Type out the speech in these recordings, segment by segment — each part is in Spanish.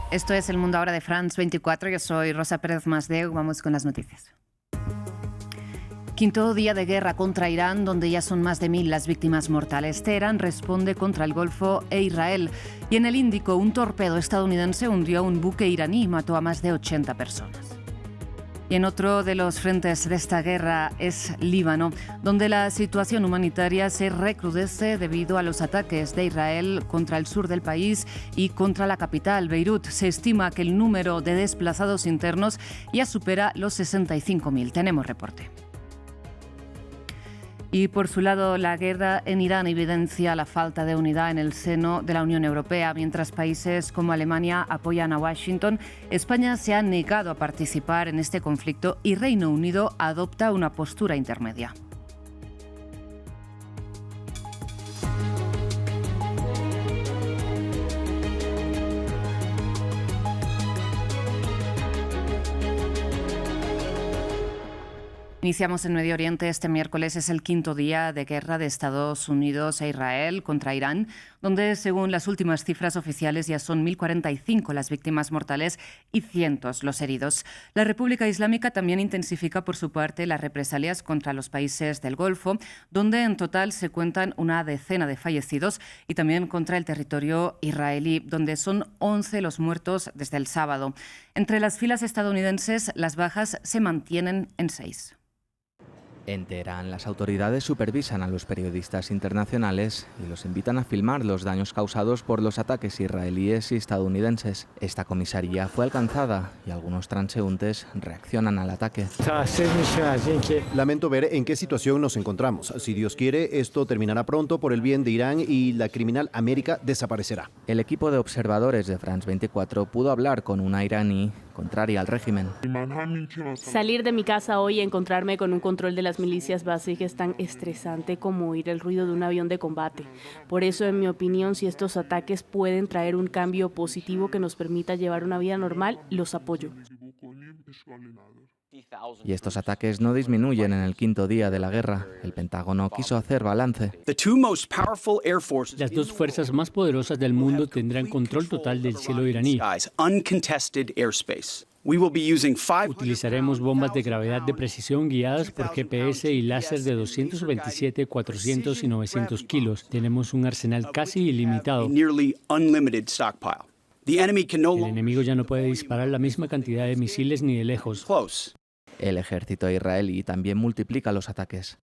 Esto es El Mundo Ahora de France 24. Yo soy Rosa Pérez Masdeu. Vamos con las noticias. Quinto día de guerra contra Irán, donde ya son más de 1000 las víctimas mortales. Teherán responde contra el Golfo e Israel. Y en el Índico, un torpedo estadounidense hundió un buque iraní y mató a más de 80 personas. Y en otro de los frentes de esta guerra es Líbano, donde la situación humanitaria se recrudece debido a los ataques de Israel contra el sur del país y contra la capital, Beirut. Se estima que el número de desplazados internos ya supera los 65.000. Tenemos reporte. Y por su lado, la guerra en Irán evidencia la falta de unidad en el seno de la Unión Europea. Mientras países como Alemania apoyan a Washington, España se ha negado a participar en este conflicto y Reino Unido adopta una postura intermedia. Iniciamos en Medio Oriente. Este miércoles es el quinto día de guerra de Estados Unidos e Israel contra Irán, donde, según las últimas cifras oficiales, ya son 1045 las víctimas mortales y cientos los heridos. La República Islámica también intensifica, por su parte, las represalias contra los países del Golfo, donde en total se cuentan una decena de fallecidos, y también contra el territorio israelí, donde son 11 los muertos desde el sábado. Entre las filas estadounidenses, las bajas se mantienen en 6. En Teherán, las autoridades supervisan a los periodistas internacionales y los invitan a filmar los daños causados por los ataques israelíes y estadounidenses. Esta comisaría fue alcanzada y algunos transeúntes reaccionan al ataque. Lamento ver en qué situación nos encontramos. Si Dios quiere, esto terminará pronto por el bien de Irán y la criminal América desaparecerá. El equipo de observadores de France 24 pudo hablar con una iraní contraria al régimen. Salir de mi casa hoy y encontrarme con un control de las milicias básicas es tan estresante como oír el ruido de un avión de combate. Por eso, en mi opinión, si estos ataques pueden traer un cambio positivo que nos permita llevar una vida normal, los apoyo. Y estos ataques no disminuyen en el quinto día de la guerra. El Pentágono quiso hacer balance. Las dos fuerzas más poderosas del mundo tendrán control total del cielo iraní. Utilizaremos bombas de gravedad de precisión guiadas por GPS y láser de 227, 400 y 900 kilos. Tenemos un arsenal casi ilimitado. El enemigo ya no puede disparar la misma cantidad de misiles ni de lejos. El ejército israelí también multiplica los ataques.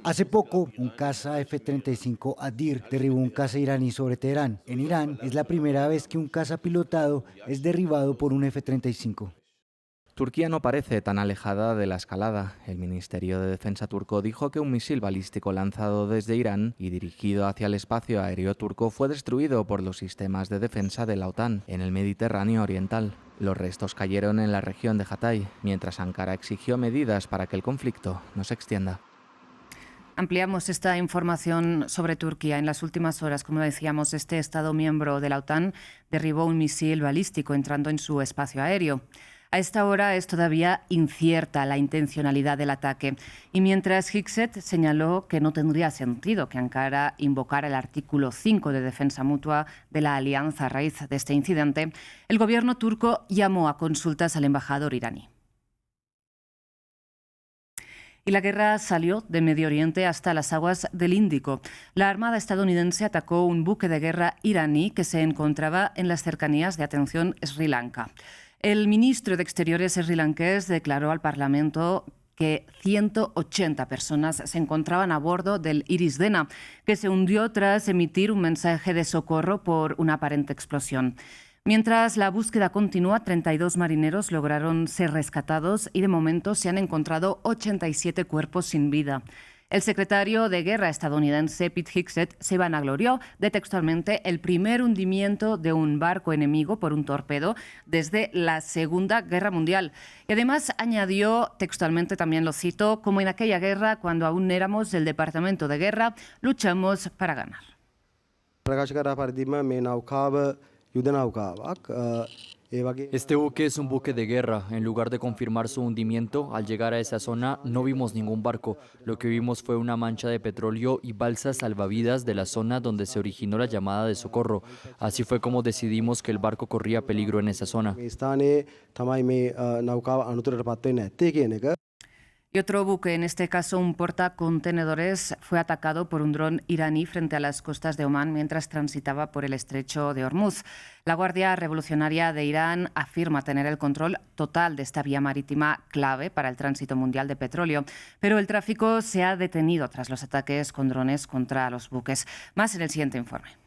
Hace poco, un caza F-35 Adir derribó un caza iraní sobre Teherán. En Irán es la primera vez que un caza pilotado es derribado por un F-35. Turquía no parece tan alejada de la escalada. El Ministerio de Defensa turco dijo que un misil balístico lanzado desde Irán y dirigido hacia el espacio aéreo turco fue destruido por los sistemas de defensa de la OTAN en el Mediterráneo oriental. Los restos cayeron en la región de Hatay, mientras Ankara exigió medidas para que el conflicto no se extienda. Ampliamos esta información sobre Turquía. En las últimas horas, como decíamos, este Estado miembro de la OTAN derribó un misil balístico entrando en su espacio aéreo. A esta hora es todavía incierta la intencionalidad del ataque. Y mientras Hikset señaló que no tendría sentido que Ankara invocara el artículo 5 de defensa mutua de la alianza a raíz de este incidente, el gobierno turco llamó a consultas al embajador iraní. Y la guerra salió de Medio Oriente hasta las aguas del Índico. La Armada estadounidense atacó un buque de guerra iraní que se encontraba en las cercanías de, atención, Sri Lanka. El ministro de Exteriores srilanqués declaró al Parlamento que 180 personas se encontraban a bordo del Iris Dena, que se hundió tras emitir un mensaje de socorro por una aparente explosión. Mientras la búsqueda continúa, 32 marineros lograron ser rescatados y de momento se han encontrado 87 cuerpos sin vida. El secretario de Guerra estadounidense, Pete Hegseth, se vanaglorió de textualmente el primer hundimiento de un barco enemigo por un torpedo desde la Segunda Guerra Mundial. Y además añadió textualmente, también lo cito, como en aquella guerra, cuando aún éramos el Departamento de Guerra, luchamos para ganar. Este buque es un buque de guerra. En lugar de confirmar su hundimiento, al llegar a esa zona no vimos ningún barco. Lo que vimos fue una mancha de petróleo y balsas salvavidas de la zona donde se originó la llamada de socorro. Así fue como decidimos que el barco corría peligro en esa zona. Y otro buque, en este caso un portacontenedores, fue atacado por un dron iraní frente a las costas de Omán mientras transitaba por el estrecho de Hormuz. La Guardia Revolucionaria de Irán afirma tener el control total de esta vía marítima clave para el tránsito mundial de petróleo, pero el tráfico se ha detenido tras los ataques con drones contra los buques. Más en el siguiente informe.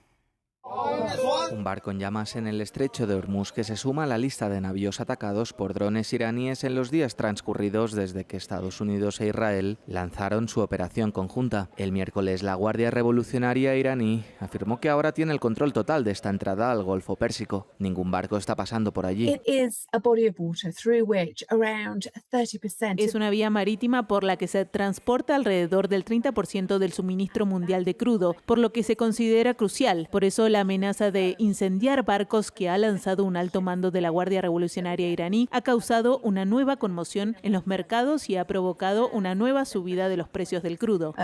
Un barco en llamas en el estrecho de Hormuz que se suma a la lista de navíos atacados por drones iraníes en los días transcurridos desde que Estados Unidos e Israel lanzaron su operación conjunta. El miércoles, la Guardia Revolucionaria iraní afirmó que ahora tiene el control total de esta entrada al Golfo Pérsico. Ningún barco está pasando por allí. Es una vía marítima por la que se transporta alrededor del 30% del suministro mundial de crudo, por lo que se considera crucial. Por eso la amenaza de incendiar barcos que ha lanzado un alto mando de la Guardia Revolucionaria iraní ha causado una nueva conmoción en los mercados y ha provocado una nueva subida de los precios del crudo.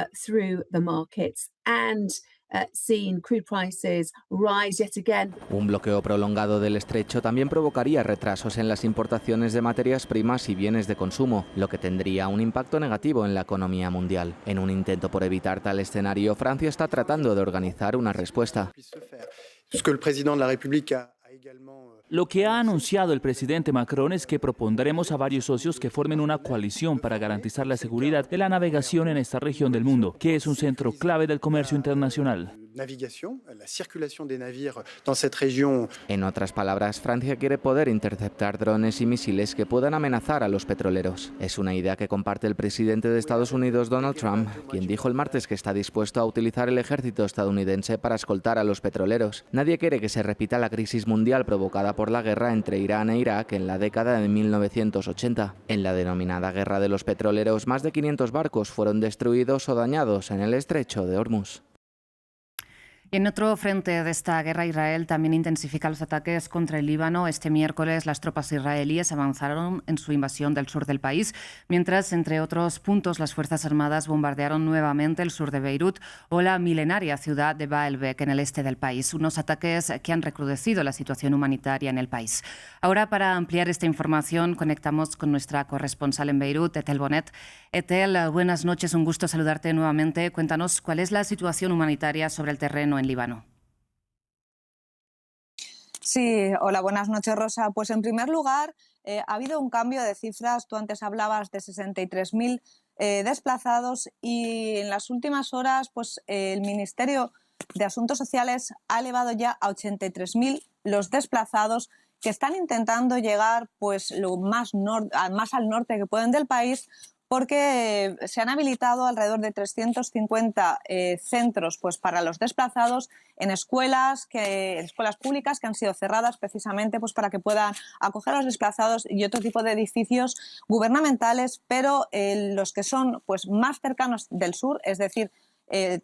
Un bloqueo prolongado del estrecho también provocaría retrasos en las importaciones de materias primas y bienes de consumo, lo que tendría un impacto negativo en la economía mundial. En un intento por evitar tal escenario, Francia está tratando de organizar una respuesta. Lo que ha anunciado el presidente Macron es que propondremos a varios socios que formen una coalición para garantizar la seguridad de la navegación en esta región del mundo, que es un centro clave del comercio internacional. En otras palabras, Francia quiere poder interceptar drones y misiles que puedan amenazar a los petroleros. Es una idea que comparte el presidente de Estados Unidos, Donald Trump, quien dijo el martes que está dispuesto a utilizar el ejército estadounidense para escoltar a los petroleros. Nadie quiere que se repita la crisis mundial provocada por la guerra entre Irán e Irak en la década de 1980. En la denominada Guerra de los Petroleros, más de 500 barcos fueron destruidos o dañados en el estrecho de Hormuz. Y en otro frente de esta guerra, Israel también intensifica los ataques contra el Líbano. Este miércoles las tropas israelíes avanzaron en su invasión del sur del país, mientras, entre otros puntos, las Fuerzas Armadas bombardearon nuevamente el sur de Beirut o la milenaria ciudad de Baalbek en el este del país. Unos ataques que han recrudecido la situación humanitaria en el país. Ahora, para ampliar esta información, conectamos con nuestra corresponsal en Beirut, Etel Bonet. Etel, buenas noches, un gusto saludarte nuevamente. Cuéntanos cuál es la situación humanitaria sobre el terreno en Líbano. Sí, hola, buenas noches, Rosa. Pues en primer lugar, ha habido un cambio de cifras. Tú antes hablabas de 63.000 desplazados y en las últimas horas pues, el Ministerio de Asuntos Sociales ha elevado ya a 83.000 los desplazados que están intentando llegar pues, lo más al norte que pueden del país, porque se han habilitado alrededor de 350 centros pues, para los desplazados en escuelas públicas que han sido cerradas precisamente pues, para que puedan acoger a los desplazados y otro tipo de edificios gubernamentales, pero los que son pues, más cercanos del sur, es decir,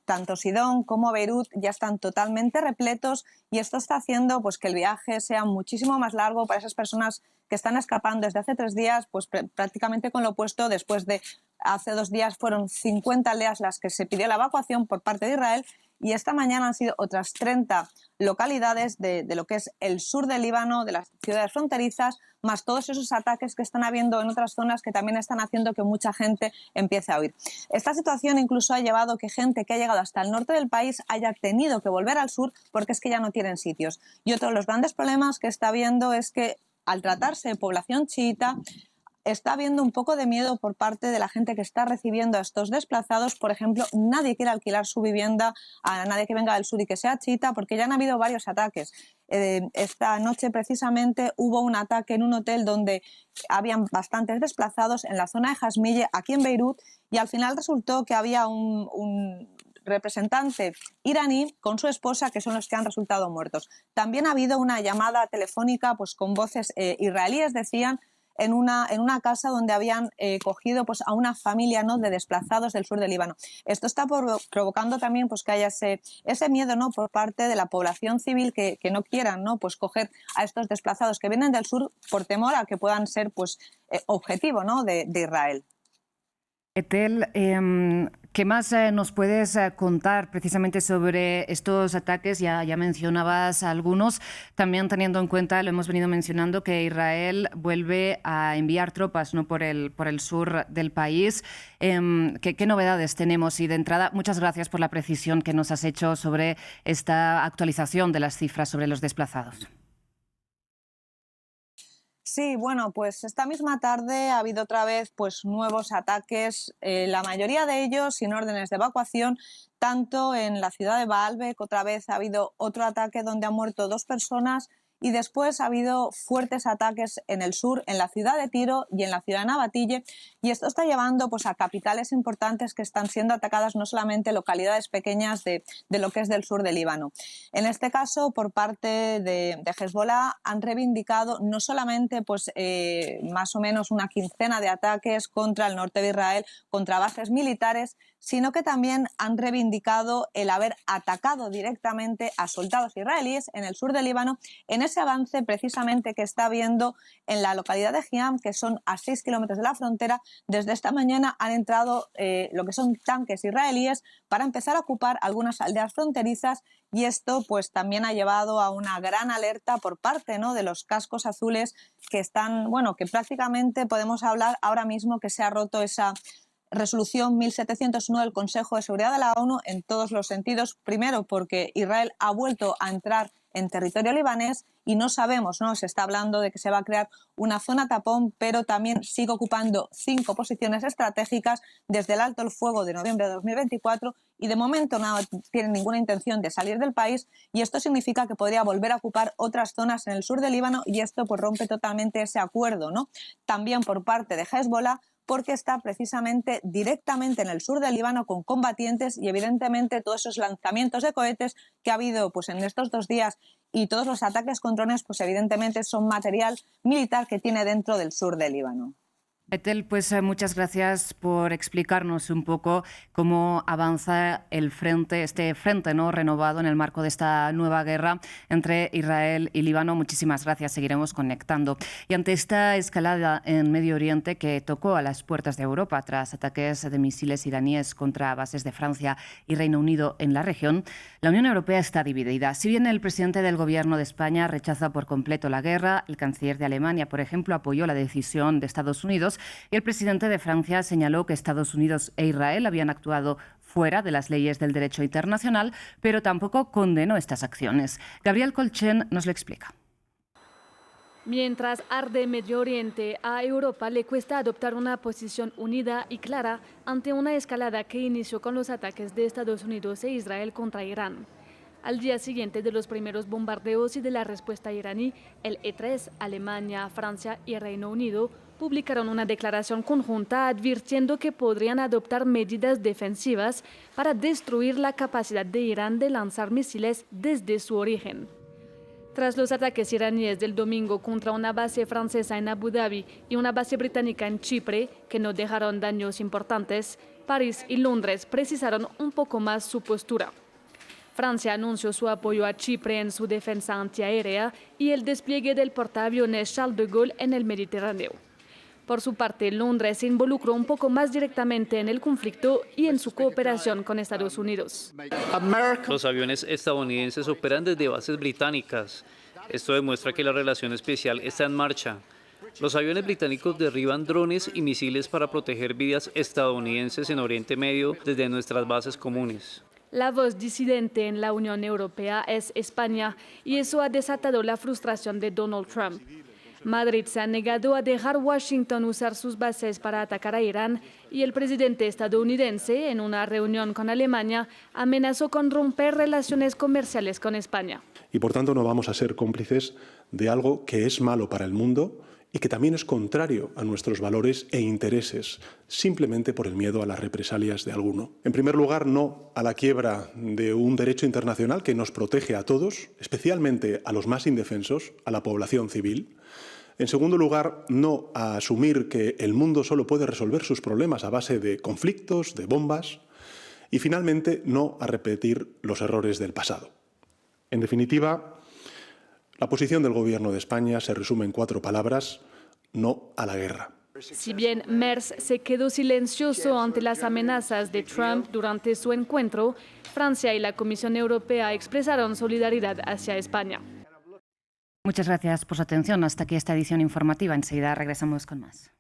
tanto Sidón como Beirut ya están totalmente repletos y esto está haciendo pues, que el viaje sea muchísimo más largo para esas personas que están escapando desde hace 3 días, pues prácticamente con lo opuesto. Después de hace 2 días fueron 50 aldeas las que se pidió la evacuación por parte de Israel y esta mañana han sido otras 30 localidades de lo que es el sur del Líbano, de las ciudades fronterizas, más todos esos ataques que están habiendo en otras zonas que también están haciendo que mucha gente empiece a huir. Esta situación incluso ha llevado a que gente que ha llegado hasta el norte del país haya tenido que volver al sur porque es que ya no tienen sitios. Y otro de los grandes problemas que está habiendo es que al tratarse de población chiita, está habiendo un poco de miedo por parte de la gente que está recibiendo a estos desplazados. Por ejemplo, nadie quiere alquilar su vivienda a nadie que venga del sur y que sea chiita porque ya han habido varios ataques. Esta noche precisamente hubo un ataque en un hotel donde habían bastantes desplazados en la zona de Jasmille, aquí en Beirut, y al final resultó que había un representante iraní con su esposa que son los que han resultado muertos. También ha habido una llamada telefónica pues, con voces israelíes, decían, en una casa donde habían cogido pues, a una familia, ¿no?, de desplazados del sur del Líbano. Esto está provocando también pues, que haya ese miedo, ¿no?, por parte de la población civil que no quieran, ¿no?, pues, coger a estos desplazados que vienen del sur por temor a que puedan ser pues, objetivo, ¿no?, de Israel. Etel, ¿qué más nos puedes contar precisamente sobre estos ataques? Ya mencionabas algunos, también teniendo en cuenta, lo hemos venido mencionando, que Israel vuelve a enviar tropas, ¿no?, por el sur del país. ¿Qué novedades tenemos? Y de entrada, muchas gracias por la precisión que nos has hecho sobre esta actualización de las cifras sobre los desplazados. Sí, bueno, pues esta misma tarde ha habido otra vez pues, nuevos ataques, la mayoría de ellos sin órdenes de evacuación, tanto en la ciudad de Baalbek, otra vez ha habido otro ataque donde han muerto 2 personas y después ha habido fuertes ataques en el sur, en la ciudad de Tiro y en la ciudad de Nabatille, y esto está llevando pues, a capitales importantes que están siendo atacadas, no solamente localidades pequeñas de lo que es del sur del Líbano. En este caso, por parte de Hezbollah, han reivindicado no solamente pues, más o menos una quincena de ataques contra el norte de Israel, contra bases militares, sino que también han reivindicado el haber atacado directamente a soldados israelíes en el sur del Líbano, en ese avance precisamente que está habiendo en la localidad de Hiam, que son a 6 kilómetros de la frontera. Desde esta mañana han entrado lo que son tanques israelíes para empezar a ocupar algunas aldeas fronterizas, y esto pues también ha llevado a una gran alerta por parte, ¿no?, de los cascos azules que están, bueno, que prácticamente podemos hablar ahora mismo que se ha roto esa resolución 1701 del Consejo de Seguridad de la ONU en todos los sentidos. Primero, porque Israel ha vuelto a entrar en territorio libanés y no sabemos, ¿no?, se está hablando de que se va a crear una zona tapón, pero también sigue ocupando 5 posiciones estratégicas desde el alto el fuego de noviembre de 2024 y de momento no tiene ninguna intención de salir del país, y esto significa que podría volver a ocupar otras zonas en el sur del Líbano, y esto pues rompe totalmente ese acuerdo, ¿no?, también por parte de Hezbollah, porque está precisamente directamente en el sur del Líbano con combatientes, y evidentemente todos esos lanzamientos de cohetes que ha habido pues, en estos 2 días y todos los ataques con drones pues, evidentemente son material militar que tiene dentro del sur del Líbano. Etel, pues muchas gracias por explicarnos un poco cómo avanza el frente, este frente, ¿no?, renovado en el marco de esta nueva guerra entre Israel y Líbano. Muchísimas gracias, seguiremos conectando. Y ante esta escalada en Medio Oriente que tocó a las puertas de Europa tras ataques de misiles iraníes contra bases de Francia y Reino Unido en la región, la Unión Europea está dividida. Si bien el presidente del Gobierno de España rechaza por completo la guerra, el canciller de Alemania, por ejemplo, apoyó la decisión de Estados Unidos, y el presidente de Francia señaló que Estados Unidos e Israel habían actuado fuera de las leyes del derecho internacional, pero tampoco condenó estas acciones. Gabriel Colchen nos lo explica. Mientras arde Medio Oriente, a Europa le cuesta adoptar una posición unida y clara ante una escalada que inició con los ataques de Estados Unidos e Israel contra Irán. Al día siguiente de los primeros bombardeos y de la respuesta iraní, el E3, Alemania, Francia y Reino Unido publicaron una declaración conjunta advirtiendo que podrían adoptar medidas defensivas para destruir la capacidad de Irán de lanzar misiles desde su origen. Tras los ataques iraníes del domingo contra una base francesa en Abu Dhabi y una base británica en Chipre, que no dejaron daños importantes, París y Londres precisaron un poco más su postura. Francia anunció su apoyo a Chipre en su defensa antiaérea y el despliegue del portaaviones Charles de Gaulle en el Mediterráneo. Por su parte, Londres se involucró un poco más directamente en el conflicto y en su cooperación con Estados Unidos. Los aviones estadounidenses operan desde bases británicas. Esto demuestra que la relación especial está en marcha. Los aviones británicos derriban drones y misiles para proteger vidas estadounidenses en Oriente Medio desde nuestras bases comunes. La voz disidente en la Unión Europea es España, y eso ha desatado la frustración de Donald Trump. Madrid se ha negado a dejar Washington usar sus bases para atacar a Irán, y el presidente estadounidense, en una reunión con Alemania, amenazó con romper relaciones comerciales con España. Y por tanto no vamos a ser cómplices de algo que es malo para el mundo y que también es contrario a nuestros valores e intereses, simplemente por el miedo a las represalias de alguno. En primer lugar, no a la quiebra de un derecho internacional que nos protege a todos, especialmente a los más indefensos, a la población civil. En segundo lugar, no a asumir que el mundo solo puede resolver sus problemas a base de conflictos, de bombas. Y finalmente, no a repetir los errores del pasado. En definitiva, la posición del Gobierno de España se resume en 4 palabras: no a la guerra. Si bien Merz se quedó silencioso ante las amenazas de Trump durante su encuentro, Francia y la Comisión Europea expresaron solidaridad hacia España. Muchas gracias por su atención. Hasta aquí esta edición informativa. Enseguida regresamos con más.